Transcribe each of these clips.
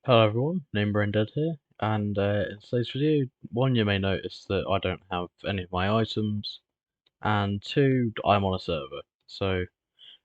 Hello everyone, Dead here, and in today's video, one, you may notice that I don't have any of my items, and two, I'm on a server. So,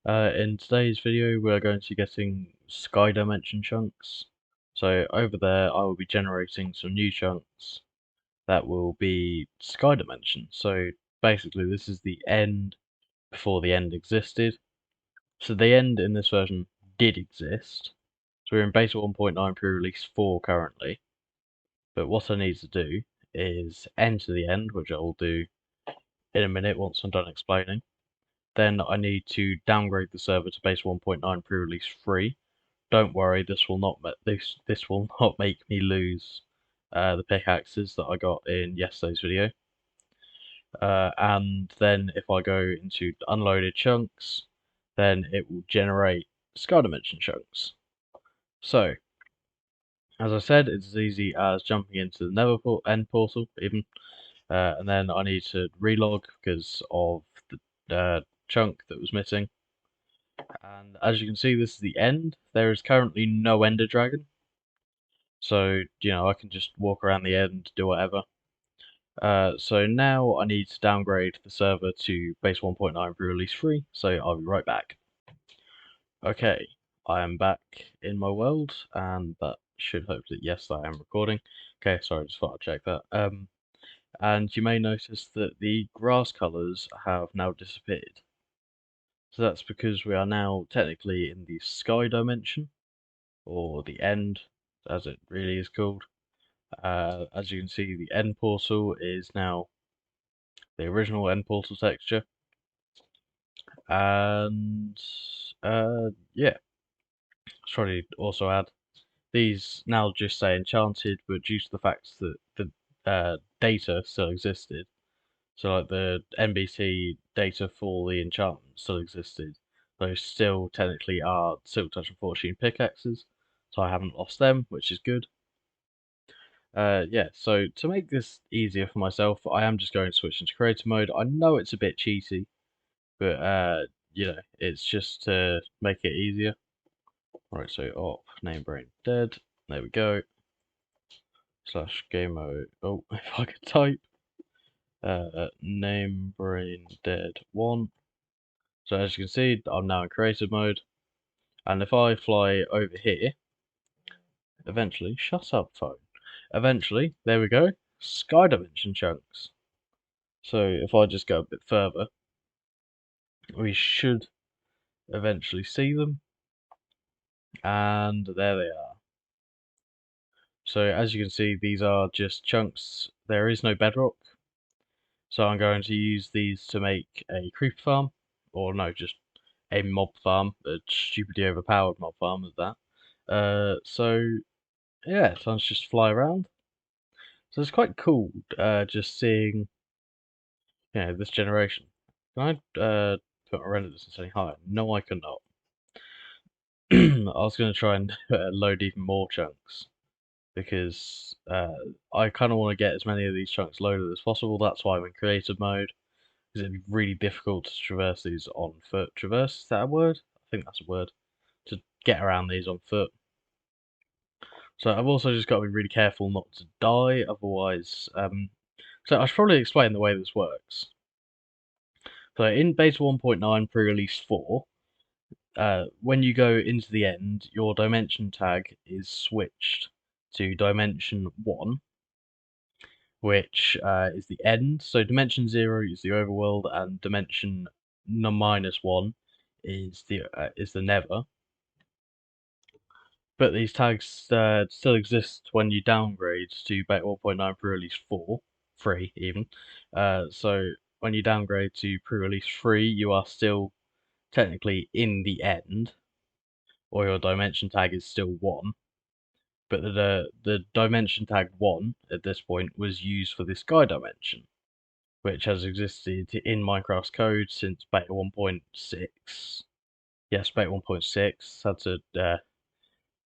in today's video, we're going to be getting Sky Dimension chunks. So, over there, I will be generating some new chunks that will be Sky Dimension. So, basically, this is the end before the end existed. So, the end in this version did exist. So, we're in beta 1.9 pre-release 4 currently. But what I need to do is enter the end, which I will do in a minute once I'm done explaining. Then I need to downgrade the server to base 1.9 pre-release 3. Don't worry, this will not this will not make me lose the pickaxes that I got in yesterday's video. And then if I go into unloaded chunks, then it will generate Sky Dimension chunks. So, as I said, it's as easy as jumping into the Nether end portal, even. And then I need to relog because of the chunk that was missing. And as you can see, this is the end. There is currently no Ender Dragon. So, I can just walk around the end, do whatever. So now I need to downgrade the server to base 1.9 pre-release 3, so I'll be right back. Okay, I am back in my world, and that should hopefully, yes, I am recording. Okay, sorry, just thought I'd check that. And you may notice that the grass colours have now disappeared. So that's because we are now technically in the sky dimension, or the end, as it really is called. As you can see, the end portal is now the original end portal texture. And, yeah, try to also add, these now just say enchanted, but due to the fact that the data still existed, so like the NBC data for the enchantment still existed. Those still technically are Silk Touch and Fortune pickaxes, so I haven't lost them, which is good. Yeah, so to make this easier for myself, I am just going to switch into creative mode. I know it's a bit cheaty, but it's just to make it easier. Right, so name brain dead. There we go. / game mode. Oh, if I could type. Name brain dead 1. So as you can see, I'm now in creative mode, and if I fly over here, eventually, shut up phone, eventually, there we go, Sky Dimension chunks. So if I just go a bit further, we should eventually see them, and there they are. So as you can see, these are just chunks, there is no bedrock, so I'm going to use these to make a creeper farm, or no, just a mob farm, a stupidly overpowered mob farm at that. So yeah, so let's just fly around. So it's quite cool, just seeing, this generation. Can I put my render distance any higher? No, I cannot. I was going to try and load even more chunks because I kind of want to get as many of these chunks loaded as possible. That's why I'm in creative mode, because it'd be really difficult to traverse these on foot. Traverse, is that a word? I think that's a word. To get around these on foot. So I've also just got to be really careful not to die, otherwise. So I should probably explain the way this works. So in beta 1.9 pre-release 4, when you go into the end, your dimension tag is switched to dimension 1, which is the end. So dimension 0 is the overworld, and dimension -1 is the nether. But these tags still exist when you downgrade to beta 1.9 pre-release 4, 3 even. So when you downgrade to pre-release 3, you are still technically in the end, or your dimension tag is still 1. But the dimension tag 1 at this point was used for the sky dimension, which has existed in Minecraft's code since beta 1.6. Yes, beta 1.6. Had to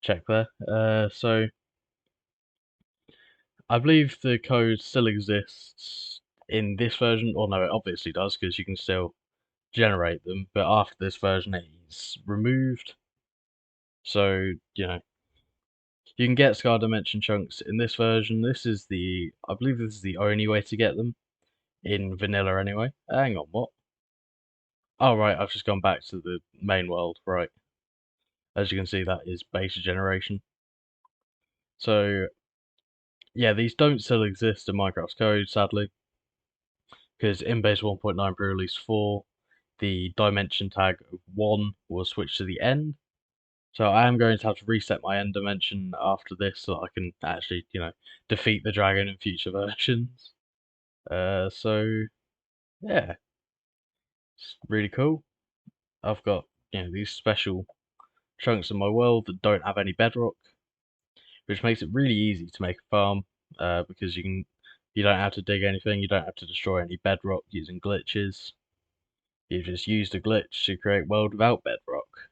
check there. So I believe the code still exists in this version, or no, it obviously does, because you can still generate them, but after this version it's removed. So, You can get Scar Dimension chunks in this version. I believe this is the only way to get them in vanilla anyway. Hang on, what? Oh right, I've just gone back to the main world. Right, as you can see, that is beta generation. So yeah, these don't still exist in Minecraft's code, sadly, because in base 1.9 pre-release 4, the dimension tag of 1 was switched to the end. So I am going to have to reset my end dimension after this so I can actually, defeat the dragon in future versions. So yeah, it's really cool. I've got, these special chunks of my world that don't have any bedrock, which makes it really easy to make a farm, because you don't have to dig anything, you don't have to destroy any bedrock using glitches. You just use the glitch to create world without bedrock,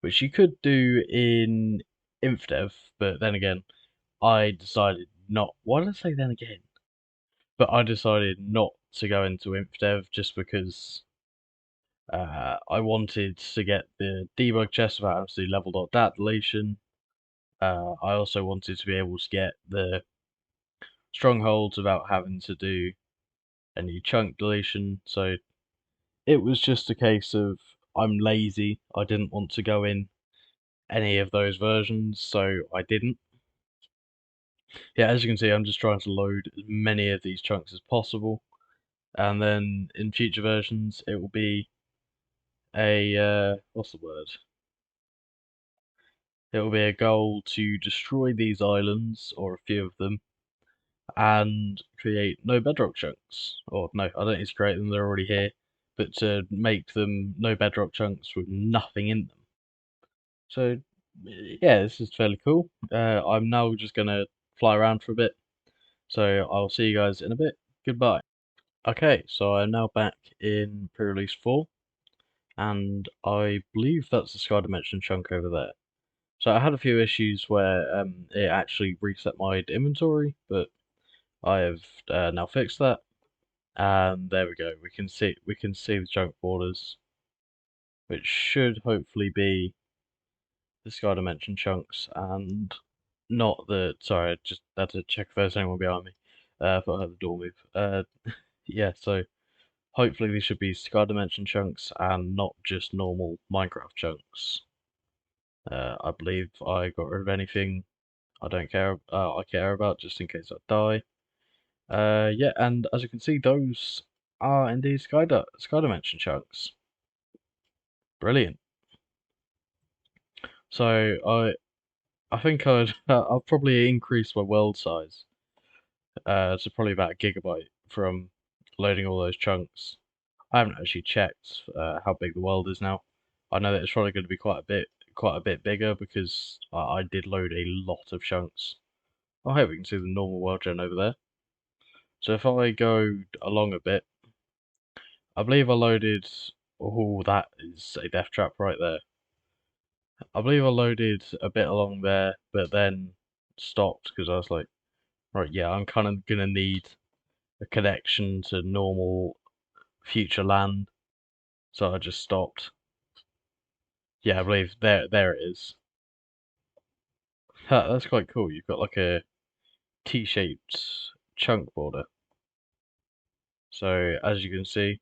which you could do in InfDev, but then again, I decided not. Why did I say then again? But I decided not to go into InfDev just because I wanted to get the debug chest without having to do level.dat deletion. I also wanted to be able to get the strongholds without having to do any chunk deletion. So it was just a case of I'm lazy. I didn't want to go in any of those versions, so I didn't. Yeah, as you can see, I'm just trying to load as many of these chunks as possible, and then in future versions, it will be what's the word? It will be a goal to destroy these islands, or a few of them, and create no bedrock chunks. Or no, I don't need to create them, they're already here, but to make them no bedrock chunks with nothing in them. So, yeah, this is fairly cool. I'm now just gonna fly around for a bit, so I'll see you guys in a bit. Goodbye. Okay, so I'm now back in pre-release 4, and I believe that's the Sky Dimension chunk over there. So I had a few issues where it actually reset my inventory, but I have now fixed that, and there we go. We can see the chunk borders, which should hopefully be the Sky Dimension chunks, and not the. Sorry, I just had to check if there's anyone behind me. I thought I heard the door move. Yeah, so hopefully these should be Sky Dimension chunks and not just normal Minecraft chunks. I believe I got rid of anything I care about just in case I die. Yeah, and as you can see, those are indeed Sky Dimension chunks. Brilliant. So I think I'll probably increase my world size to probably about a gigabyte from loading all those chunks. I haven't actually checked how big the world is now. I know that it's probably going to be quite a bit bigger because I did load a lot of chunks. I hope we can see the normal world gen over there. So if I go along a bit, I believe I loaded. Oh, that is a death trap right there. I believe I loaded a bit along there, but then stopped because I was like, right, yeah, I'm kind of gonna need a connection to normal future land, so I just stopped. Yeah, I believe there it is. That's quite cool. You've got like a T-shaped chunk border. So as you can see,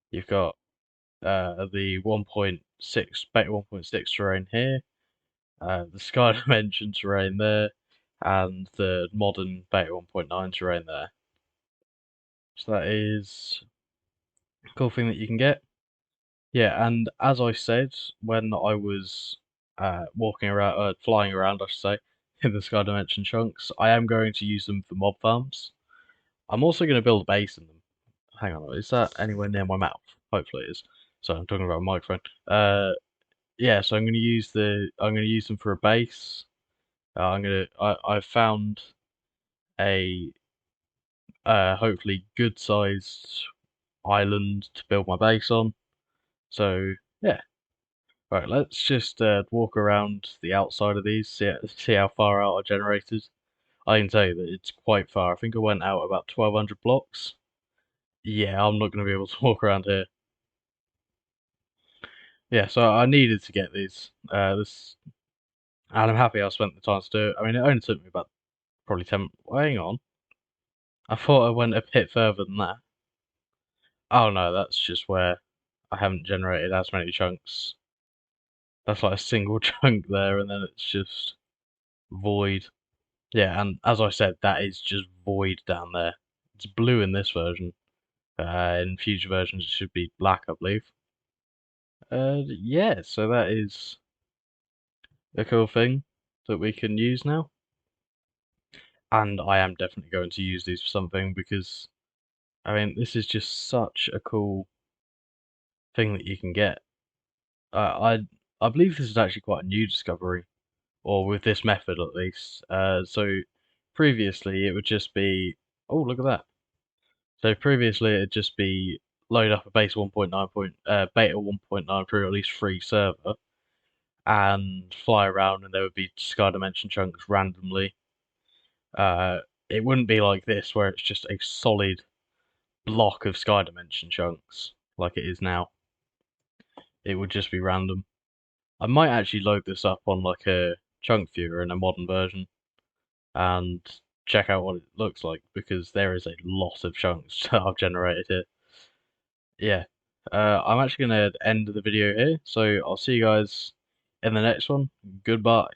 you've got the 1.6 beta 1.6 terrain here, the Sky Dimension terrain there, and the modern beta 1.9 terrain there. So that is a cool thing that you can get. Yeah, and as I said, when I was walking around, flying around, I should say, in the Sky Dimension chunks, I am going to use them for mob farms. I'm also going to build a base in them. Hang on, is that anywhere near my mouth? Hopefully it is. So I'm talking about a microphone. Yeah, so I'm gonna use them for a base. I've found a hopefully good sized island to build my base on. So yeah. Right, let's just walk around the outside of these, see how far out I generated. I can tell you that it's quite far. I think I went out about 1200 blocks. Yeah, I'm not going to be able to walk around here. Yeah, so I needed to get these. And I'm happy I spent the time to do it. I mean, it only took me about probably 10. Well, hang on. I thought I went a bit further than that. Oh no, that's just where I haven't generated as many chunks. That's like a single chunk there, and then it's just void. Yeah, and as I said, that is just void down there. It's blue in this version. In future versions, it should be black, I believe. Yeah, so that is a cool thing that we can use now. And I am definitely going to use these for something because, I mean, this is just such a cool thing that you can get. I believe this is actually quite a new discovery, or with this method at least. So previously it would just be, oh look at that. So previously it'd just be load up a base 1.9 beta 1.9 through at least 3 server and fly around, and there would be sky dimension chunks randomly. It wouldn't be like this where it's just a solid block of sky dimension chunks like it is now. It would just be random. I might actually load this up on like a chunk viewer in a modern version and check out what it looks like, because there is a lot of chunks that I've generated here. Yeah, I'm actually going to end the video here, so I'll see you guys in the next one. Goodbye.